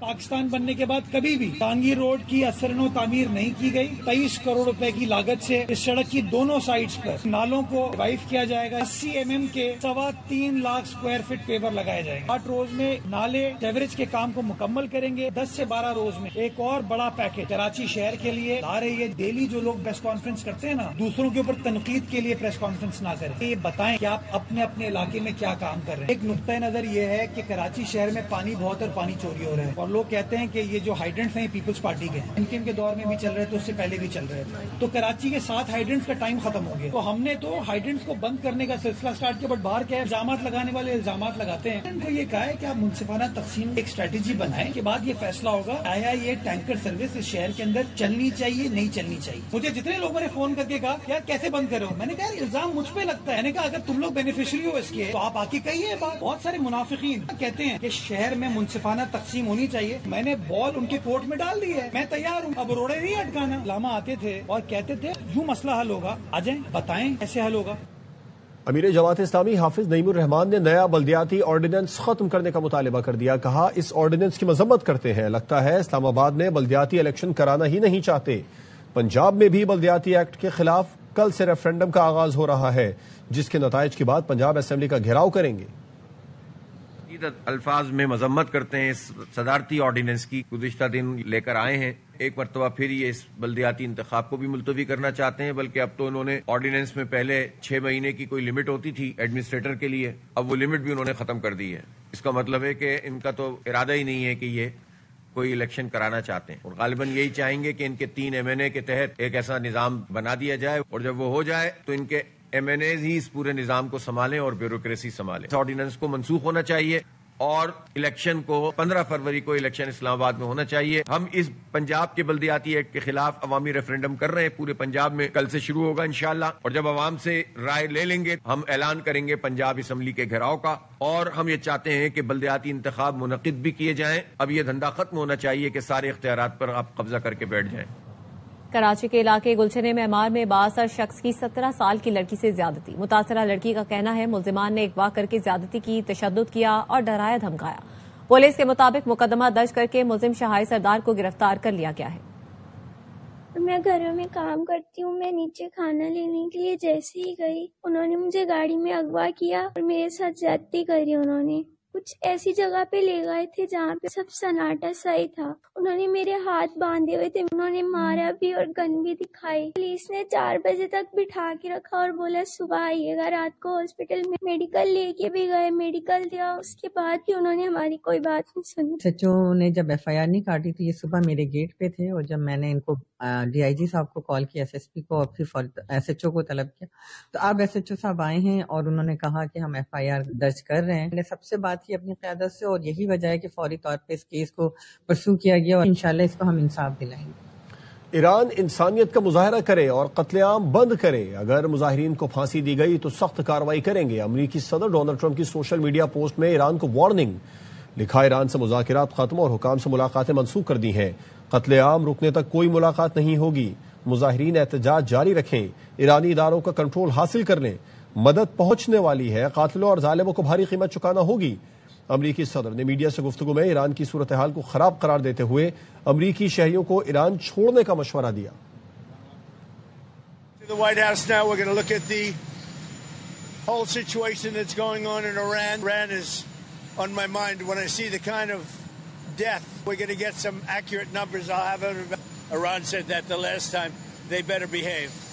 پاکستان بننے کے بعد کبھی بھی ٹانگی روڈ کی اثر و تعمیر نہیں کی گئی. 23 کروڑ روپے کی لاگت سے اس سڑک کی دونوں سائڈز پر نالوں کو ریوائیو کیا جائے گا. 80 mm کے 3.25 لاکھ اسکوائر فٹ پیور لگائے جائیں گے. 8 روز میں نالے سیوریج کے کام کو مکمل کریں گے. 10 سے 12 روز میں ایک اور بڑا پیکج کراچی شہر کے لیے لا رہی ہے. ڈیلی جو لوگ پریس کانفرنس کرتے ہیں نا, دوسروں کے اوپر تنقید کے لیے پریس کانفرنس نہ کریں. یہ بتائیں کہ آپ اپنے اپنے علاقے میں کیا کام کر رہے ہیں. ایک نقطۂ نظر یہ ہے کہ کراچی شہر میں پانی بہت اور پانی چوری ہو رہا ہے, اور لوگ کہتے ہیں کہ یہ جو ہائیڈرنٹس ہیں پیپلز پارٹی کے ہیں. ان کے دور میں بھی چل رہے تھے, اس سے پہلے بھی چل رہے تھے. تو کراچی کے 7 ہائیڈرنٹس کا ٹائم ختم ہو گیا. تو ہم نے تو ہائیڈرنٹس کو بند کرنے کا سلسلہ سٹارٹ کیا, بٹ باہر کیا الزامات لگانے والے الزامات لگاتے ہیں. ان کو یہ کہا ہے کہ آپ منصفانہ تقسیم ایک اسٹریٹجی بنائیں, کے بعد یہ فیصلہ ہوگا آیا یہ ٹینکر سروس اس شہر کے اندر چلنی چاہیے نہیں چلنی چاہیے. مجھے جتنے لوگوں نے فون کر کے کہا یار کیسے بند کرو, میں نے کہا الزام مجھ پہ لگتا ہے. میں نے کہا اگر تم لوگ بینیفیشری ہو اس کے تو آپ آ کے کہیے بات. بہت سارے منافقین کہتے ہیں کہ شہر میں منصفانہ تقسیم ہونی چاہیے. میں نے بال ان کے کورٹ میں ڈال دی ہے, میں تیار ہوں. اب روڑے نہیں اٹکانا. علامہ آتے تھے اور کہتے تھے یوں مسئلہ حل ہوگا, آ جائیں بتائیں کیسے حل ہوگا. امیر جماعت اسلامی حافظ نعیم الرحمان نے نیا بلدیاتی آرڈیننس ختم کرنے کا مطالبہ کر دیا. کہا اس آرڈیننس کی مذمت کرتے ہیں. لگتا ہے اسلام آباد میں بلدیاتی الیکشن کرانا ہی نہیں چاہتے. پنجاب میں بھی بلدیاتی ایکٹ کے خلاف کل سے ریفرنڈم کا آغاز ہو رہا ہے, جس کے نتائج کے بعد پنجاب اسمبلی کا گھیراؤ کریں گے. الفاظ میں مذمت کرتے ہیں اس صدارتی آرڈیننس کی. گزشتہ دن لے کر آئے ہیں, ایک مرتبہ پھر یہ اس بلدیاتی انتخاب کو بھی ملتوی کرنا چاہتے ہیں. بلکہ اب تو انہوں نے آرڈیننس میں پہلے 6 مہینے کی کوئی لمٹ ہوتی تھی ایڈمنسٹریٹر کے لیے, اب وہ لمٹ بھی انہوں نے ختم کر دی ہے. اس کا مطلب ہے کہ ان کا تو ارادہ ہی نہیں ہے کہ یہ کوئی الیکشن کرانا چاہتے ہیں, اور غالباً یہی چاہیں گے کہ ان کے 3 MNA کے تحت ایک ایسا نظام بنا دیا جائے, اور جب وہ ہو جائے تو ان کے MNAs ہی اس پورے نظام کو سنبھالیں اور بیوروکریسی سنبھالیں. اس آرڈیننس کو منسوخ ہونا چاہیے اور الیکشن کو 15 فروری کو الیکشن اسلام آباد میں ہونا چاہیے. ہم اس پنجاب کے بلدیاتی ایکٹ کے خلاف عوامی ریفرنڈم کر رہے ہیں پورے پنجاب میں, کل سے شروع ہوگا انشاءاللہ. اور جب عوام سے رائے لے لیں گے ہم اعلان کریں گے پنجاب اسمبلی کے گھیراؤ کا. اور ہم یہ چاہتے ہیں کہ بلدیاتی انتخاب منعقد بھی کیے جائیں. اب یہ دھندا ختم ہونا چاہیے کہ سارے اختیارات پر آپ قبضہ کر کے بیٹھ جائیں. کراچی کے علاقے گلچنے معمار میں بااثر شخص کی 17 سال کی لڑکی سے زیادتی. متاثرہ لڑکی کا کہنا ہے ملزمان نے اغوا کر کے زیادتی کی, تشدد کیا اور ڈرایا دھمکایا. پولیس کے مطابق مقدمہ درج کر کے ملزم شہائی سردار کو گرفتار کر لیا گیا ہے. میں گھروں میں کام کرتی ہوں, میں نیچے کھانا لینے کے لیے جیسے ہی گئی انہوں نے مجھے گاڑی میں اغوا کیا اور میرے ساتھ زیادتی کری. انہوں نے کچھ ایسی جگہ پہ لے گئے تھے جہاں پہ سب سناٹا سا ہی تھا. انہوں نے میرے ہاتھ باندھے ہوئے تھے, انہوں نے مارا بھی اور گن بھی دکھائی. پولیس نے 4 بجے تک بٹھا کے رکھا اور بولا صبح آئیے گا. رات کو ہاسپٹل میں میڈیکل لے کے بھی گئے, میڈیکل دیا, اس کے بعد بھی انہوں نے ہماری کوئی بات نہیں سنی. سچو نے جب FIR نہیں کاٹی تو یہ صبح میرے گیٹ پہ تھے, اور جب میں نے ان کو DIG صاحب کو کال کیا, SSP کو, اور پھر SHO کو طلب کیا, تو اب SHO صاحب آئے ہیں اور انہوں نے کہا کہ ہم FIR درج کر رہے ہیں. میں نے سب سے بات کی اپنی قیادت سے, اور یہی وجہ ہے کہ فوری طور پہ اس کیس کو پرسو کیا گیا, اور انشاءاللہ اس کو ہم انصاف دلائیں گے. ایران انسانیت کا مظاہرہ کرے اور قتل عام بند کرے. اگر مظاہرین کو پھانسی دی گئی تو سخت کارروائی کریں گے. امریکی صدر ڈونلڈ ٹرمپ کی سوشل میڈیا پوسٹ میں ایران کو وارننگ. لکھا ایران سے مذاکرات ختم اور حکام سے ملاقاتیں منسوخ کر دی ہیں. قتل عام رکنے تک کوئی ملاقات نہیں ہوگی. مظاہرین احتجاج جاری رکھیں. ایرانی اداروں کا کنٹرول حاصل کر لیں. مدد پہنچنے والی ہے. قاتلوں اور ظالموں کو بھاری قیمت چکانا ہوگی. امریکی صدر نے میڈیا سے گفتگو میں ایران کی صورتحال کو خراب قرار دیتے ہوئے امریکی شہریوں کو ایران چھوڑنے کا مشورہ دیا. The White House now we're going to look at the whole situation that's going on in Iran. Iran is on my mind when I see the kind of death. We're going to get some accurate numbers. I'll have it. Iran said that the last time. They better behave.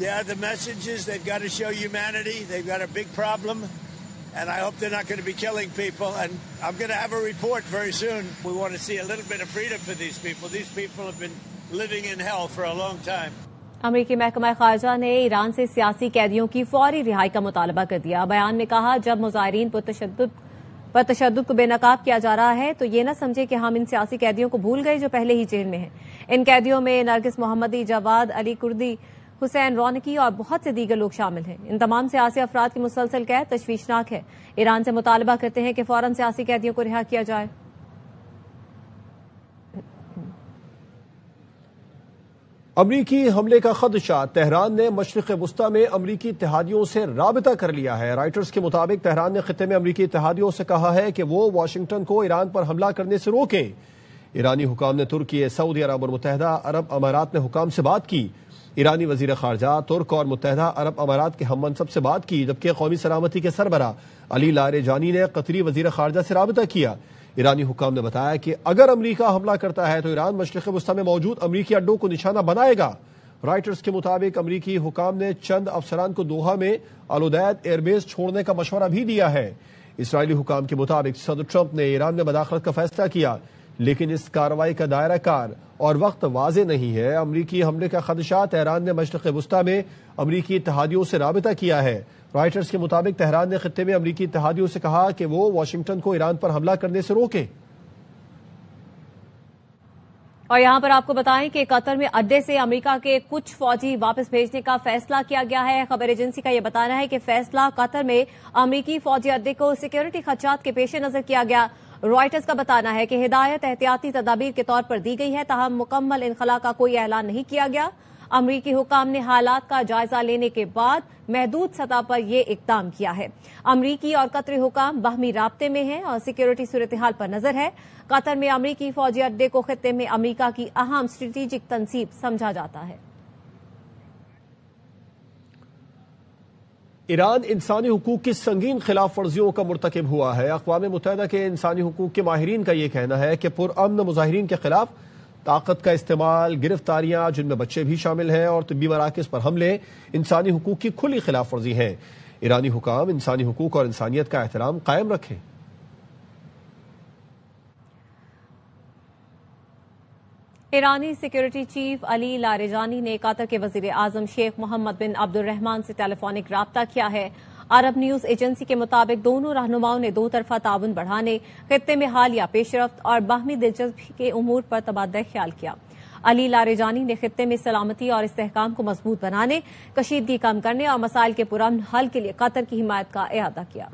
Yeah, the message is they've got to show humanity. They've got a big problem. And I hope they're not going to be killing people. And I'm going to have a report very soon. We want to see a little bit of freedom for these people. These people have been living in hell for a long time. امریکی محکمہ خارجہ نے ایران سے سیاسی قیدیوں کی فوری رہائی کا مطالبہ کر دیا. بیان میں کہا جب مظاہرین پر تشدد کو بے نقاب کیا جا رہا ہے تو یہ نہ سمجھے کہ ہم ان سیاسی قیدیوں کو بھول گئے جو پہلے ہی جیل میں ہیں. ان قیدیوں میں نرگس محمدی, جواد علی کردی, حسین رونقی اور بہت سے دیگر لوگ شامل ہیں. ان تمام سیاسی افراد کی مسلسل قید تشویشناک ہے. ایران سے مطالبہ کرتے ہیں کہ فوراً سیاسی قیدیوں کو رہا کیا جائے. امریکی حملے کا خدشہ. تہران نے مشرق وسطی میں امریکی اتحادیوں سے رابطہ کر لیا ہے. رائٹرز کے مطابق تہران نے خطے میں امریکی اتحادیوں سے کہا ہے کہ وہ واشنگٹن کو ایران پر حملہ کرنے سے روکیں. ایرانی حکام نے ترکی، سعودی عرب اور متحدہ عرب امارات میں حکام سے بات کی۔ ایرانی وزیر خارجہ ترک اور متحدہ عرب امارات کے ہم منصب سے بات کی، جبکہ قومی سلامتی کے سربراہ علی لاریجانی نے قطری وزیر خارجہ سے رابطہ کیا۔ ایرانی حکام نے بتایا کہ اگر امریکہ حملہ کرتا ہے تو ایران مشرق وسطی میں موجود امریکی اڈوں کو نشانہ بنائے گا۔ رائٹرز کے مطابق امریکی حکام نے چند افسران کو دوحہ میں العدید ایئر بیس چھوڑنے کا مشورہ بھی دیا ہے۔ اسرائیلی حکام کے مطابق صدر ٹرمپ نے ایران میں مداخلت کا فیصلہ کیا، لیکن اس کارروائی کا دائرہ کار اور وقت واضح نہیں ہے۔ امریکی حملے کا خدشات، ایران نے مشرق وسطی میں امریکی اتحادیوں سے رابطہ کیا ہے۔ رائٹرز کے مطابق تہران نے خطے میں امریکی اتحادیوں سے کہا کہ وہ واشنگٹن کو ایران پر حملہ کرنے سے روکیں۔ اور یہاں پر آپ کو بتائیں کہ قطر میں اڈے سے امریکہ کے کچھ فوجی واپس بھیجنے کا فیصلہ کیا گیا ہے۔ خبر ایجنسی کا یہ بتانا ہے کہ فیصلہ قطر میں امریکی فوجی اڈے کو سیکیورٹی خدشات کے پیش نظر کیا گیا۔ رائٹرز کا بتانا ہے کہ ہدایت احتیاطی تدابیر کے طور پر دی گئی ہے، تاہم مکمل انخلاء کا کوئی اعلان نہیں کیا گیا۔ امریکی حکام نے حالات کا جائزہ لینے کے بعد محدود سطح پر یہ اقدام کیا ہے۔ امریکی اور قطری حکام باہمی رابطے میں ہیں اور سیکیورٹی صورتحال پر نظر ہے۔ قطر میں امریکی فوجی اڈے کو خطے میں امریکہ کی اہم اسٹریٹجک تنصیب سمجھا جاتا ہے۔ ایران انسانی حقوق کی سنگین خلاف ورزیوں کا مرتکب ہوا ہے۔ اقوام متحدہ کے انسانی حقوق کے ماہرین کا یہ کہنا ہے کہ پرامن مظاہرین کے خلاف طاقت کا استعمال، گرفتاریاں جن میں بچے بھی شامل ہیں، اور طبی مراکز پر حملے انسانی حقوق کی کھلی خلاف ورزی ہیں۔ ایرانی حکام انسانی حقوق اور انسانیت کا احترام قائم رکھیں۔ ایرانی سیکیورٹی چیف علی لاریجانی نے قطر کے وزیر اعظم شیخ محمد بن عبد الرحمان سے ٹیلی فونک رابطہ کیا ہے۔ عرب نیوز ایجنسی کے مطابق دونوں رہنماؤں نے دو طرفہ تعاون بڑھانے، خطے میں حالیہ پیش رفت اور باہمی دلچسپی کے امور پر تبادلہ خیال کیا۔ علی لاریجانی نے خطے میں سلامتی اور استحکام کو مضبوط بنانے، کشیدگی کم کرنے اور مسائل کے پرامن حل کے لیے قطر کی حمایت کا اعادہ کیا۔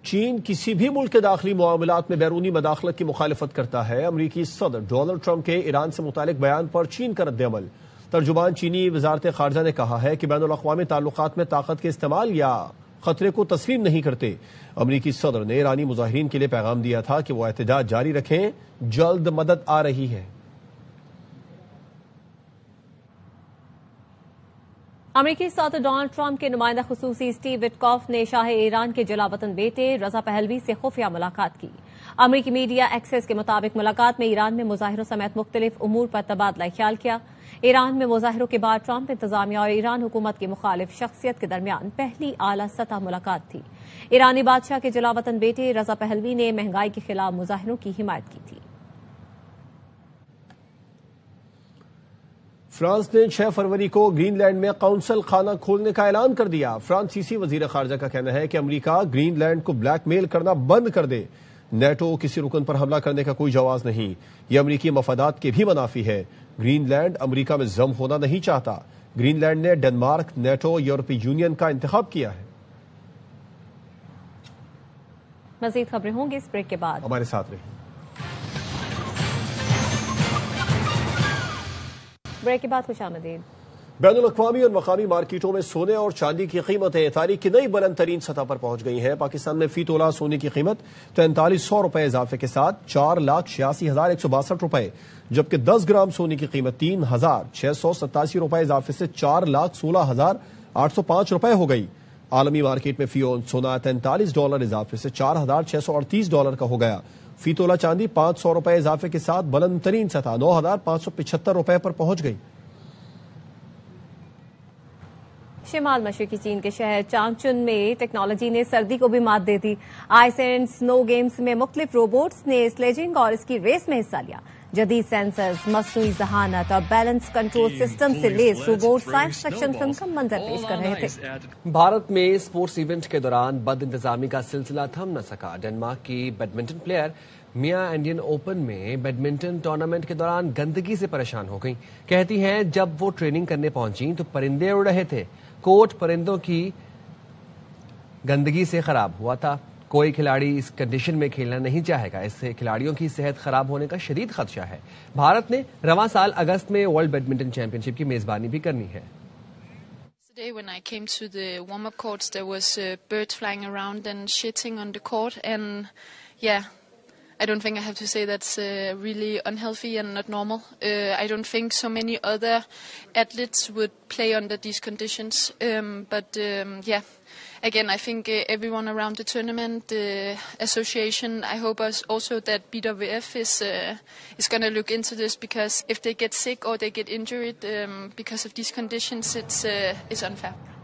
چین کسی بھی ملک کے داخلی معاملات میں بیرونی مداخلت کی مخالفت کرتا ہے۔ امریکی صدر ڈونلڈ ٹرمپ کے ایران سے متعلق بیان پر چین کا رد عمل۔ ترجمان چینی وزارت خارجہ نے کہا ہے کہ بین الاقوامی تعلقات میں طاقت کے استعمال یا خطرے کو تسلیم نہیں کرتے۔ امریکی صدر نے ایرانی مظاہرین کے لیے پیغام دیا تھا کہ وہ احتجاج جاری رکھیں، جلد مدد آ رہی ہے۔ امریکی صدر ڈونلڈ ٹرمپ کے نمائندہ خصوصی اسٹیو وٹکاف نے شاہ ایران کے جلاوطن بیٹے رضا پہلوی سے خفیہ ملاقات کی۔ امریکی میڈیا ایکسیس کے مطابق ملاقات میں ایران میں مظاہروں سمیت مختلف امور پر تبادلہ خیال کیا۔ ایران میں مظاہروں کے بعد ٹرمپ انتظامیہ اور ایران حکومت کی مخالف شخصیت کے درمیان پہلی اعلیٰ سطح ملاقات تھی۔ ایرانی بادشاہ کے جلاوطن بیٹے رضا پہلوی نے مہنگائی کے خلاف مظاہروں کی حمایت کی تھی۔ فرانس نے 6 فروری کو گرین لینڈ میں قونصل خانہ کھولنے کا اعلان کر دیا۔ فرانسیسی وزیر خارجہ کا کہنا ہے کہ امریکہ گرین لینڈ کو بلیک میل کرنا بند کر دے۔ نیٹو کسی رکن پر حملہ کرنے کا کوئی جواز نہیں، یہ امریکی مفادات کے بھی منافی ہے۔ گرین لینڈ امریکہ میں ضم ہونا نہیں چاہتا۔ گرین لینڈ نے ڈنمارک، نیٹو، یورپی یونین کا انتخاب کیا ہے۔ مزید خبریں ہوں گی اس بریک کے بعد، ہمارے ساتھ رہیں۔ بریک کے بعد خوش آمدید۔ بین الاقوامی اور مقامی مارکیٹوں میں سونے اور چاندی کی قیمتیں تاریخ کی نئی بلند ترین سطح پر پہنچ گئی ہیں۔ پاکستان میں فی تولہ سونے کی قیمت 4300 روپے اضافے کے ساتھ 4,86,162 روپے، جبکہ 10 گرام سونے کی قیمت 3,687 روپے اضافے سے 4,16,805 روپے ہو گئی۔ عالمی مارکیٹ میں فی اونس سونا $43 اضافے سے $4,638 کا ہو گیا۔ فی تولہ چاندی 500 روپے اضافے کے ساتھ بلند ترین سطح 9,575 روپے پر پہنچ گئی۔ شمال مشرقی چین کے شہر چانگچن میں ٹیکنالوجی نے سردی کو بھی مات دے دی۔ آئس اینڈ سنو گیمز میں مختلف روبوٹس نے سلیجنگ اور اس کی ریس میں حصہ لیا۔ جدید سینسرز، مصنوعی ذہانت اور بیلنس کنٹرول سسٹم سے لیس روبوٹ سائنس فکشن فلم کا منظر پیش کر رہے تھے۔ بھارت میں اسپورٹس ایونٹ کے دوران بد انتظامی کا سلسلہ تھم نہ سکا۔ ڈنمارک کی بیڈمنٹن پلیئر میاں انڈین اوپن میں بیڈمنٹن ٹورنامنٹ کے دوران گندگی سے پریشان ہو گئیں۔ کہتی ہیں جب وہ ٹریننگ کرنے پہنچی تو پرندے اڑ رہے تھے، کورٹ پرندوں کی گندگی سے خراب ہوا تھا۔ کوئی کھلاڑی اس کنڈیشن میں کھیلنا نہیں چاہے گا، اس سے کھلاڑیوں کی صحت خراب ہونے کا شدید خدشہ ہے۔ بھارت نے رواں سال اگست میں ورلڈ بیڈمنٹن چیمپئن شپ کی میزبانی بھی کرنی ہے۔ Today when I came to the warm-up courts there was birds flying around and shitting on the court and I don't think I have to say that's really unhealthy and not normal. I don't think so many other athletes would play under these conditions. But again, I think everyone around the tournament, the association, I hope also that BWF is going to look into this, because if they get sick or they get injured because of these conditions, it's unfair.